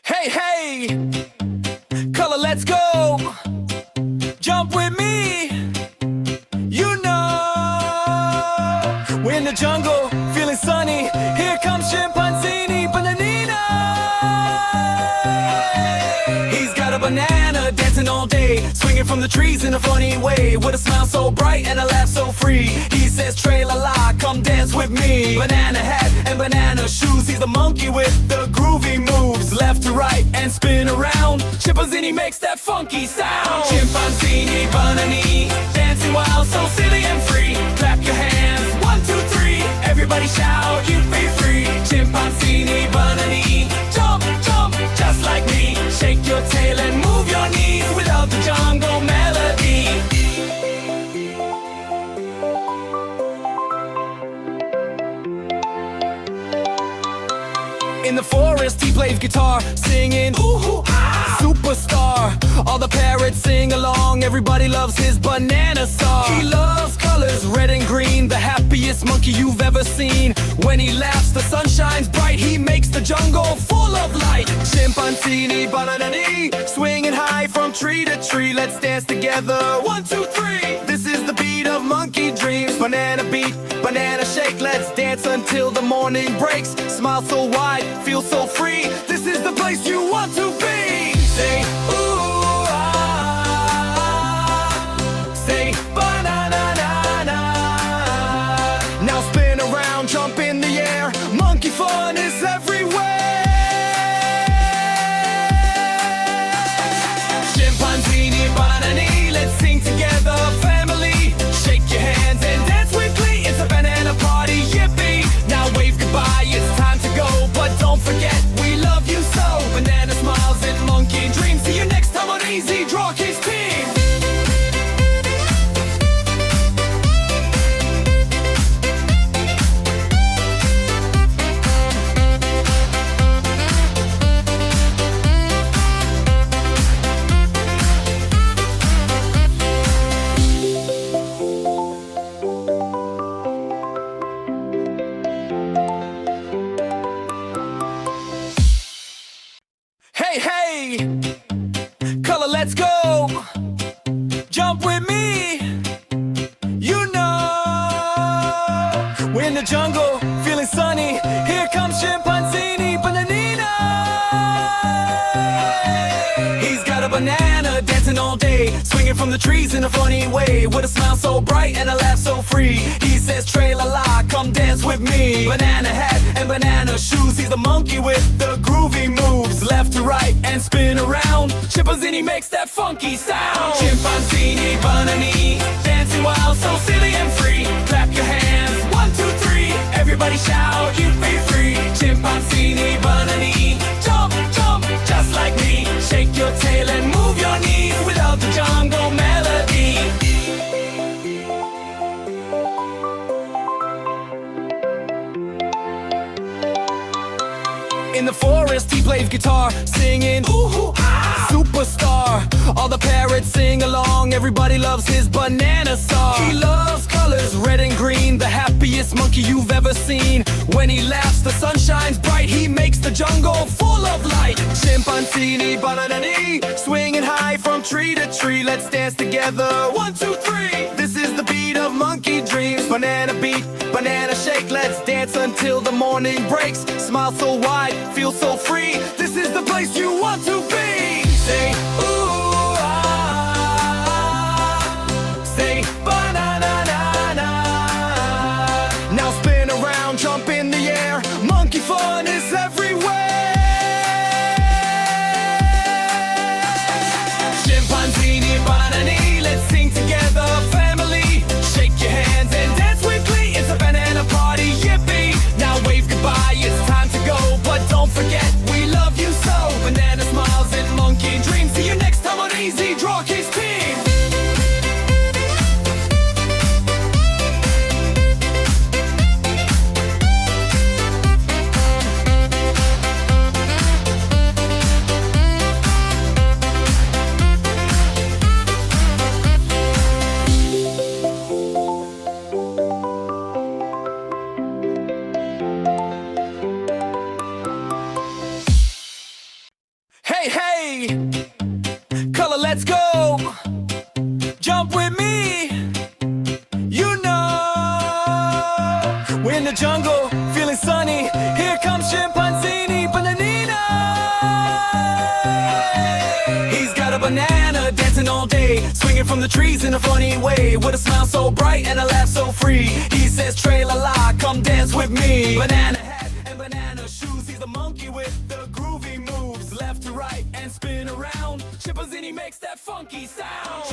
Hey, hey, color, let's go. Jump with me. You know, we're in the jungle, feeling sunny. Here comes Chimpanzini Bananini. He's got a banana, dancing all day, swinging from the trees in a funny way, with a smile so bright and a laugh so free. He says, "Trey la la, come dance with me." Banana hat and banana shoes. He's the monkey with the groovy moves, left to right and spin around. Chimpanzini makes that funky sound. Chimpanzini Bananini, dancing wild, so silly and free. Clap your hands, 1, 2, 3. Everybody shout, you'd be free. Chimpanzini Bananini, jump, jump, just like me. Shake your tail and move your knees without the jungle melody. In the forest he plays guitar, singing ooh ah, superstar. All the parrots sing along, everybody loves his banana song. He loves colors, red and green, the happiest monkey you've ever seen. When he laughs the sun shines bright, he makes the jungle full of light. Chimpanzini Bananini, swinging high from tree to tree. Let's dance together, 1, 2, 3. This is the beat of monkey dreams. Banana beat, banana shake. Let's dance until the morning breaks. Smile so wide, feel so free. This is the place you want to be. Say ooh ah, say banana na na. Now spin around, jump in the air. Monkey fun is everywhere. Chimpanzini Bananini, let's sing together, family. Shake your hands and dance with glee. It's a banana party, yippee. Now wave goodbye, it's time to go, but don't forget, we love you so. Banana smiles and monkey dreams. See you next time on Easy Draw Kids Team. Hey, hey, color, let's go. Jump with me. You know, we're in the jungle, feeling sunny. Here comes Chimpanzini Bananini. He's got a banana, dancing all day, swinging from the trees in a funny way, with a smile so bright and a laugh so free. He says, "Trey la la, come dance with me." Banana hat and banana shoes. He's the monkey with the groovy moves, left to right and spin around. Chimpanzini makes that funky sound. Chimpanzini Bananini, dancing wild, so silly and free. Clap your hands, 1, 2, 3. Everybody shout, you'd be free. Chimpanzini Bananini, jump, jump, just like me. Shake your tail and move your knees without the jungle melody. In the forest he plays guitar, singing ooh ah, superstar. All the parrots sing along, everybody loves his banana song. He loves colors, red and green, the happiest monkey you've ever seen. When he laughs the sun shines bright, he makes the jungle full of light. Chimpanzini Bananini, swinging high from tree to tree. Let's dance together, 1, 2, 3. This is the beat of monkey dreams. Banana beat, banana shake. Let's dance until the morning breaks. Smile so wide, feel so free. This is the place you want to be. Say ooh ah, say banana na na. Now spin around, jump in the air. Monkey fun is everywhere. Chimpanzini Bananini, let's sing together, family. Shake your hands and dance with glee. It's a banana party, yippee. Now wave goodbye, it's time to go, but don't forget, we love you so. Banana smiles and monkey dreams. See you next time. We're in the jungle, feeling sunny. Here comes Chimpanzini Bananini. He's got a banana, dancing all day, swinging from the trees in a funny way, with a smile so bright and a laugh so free. He says, "Trey la la, come dance with me." Banana hat and banana shoes. He's the monkey with the groovy moves, left to right and spin around. Chimpanzini makes that funky sound.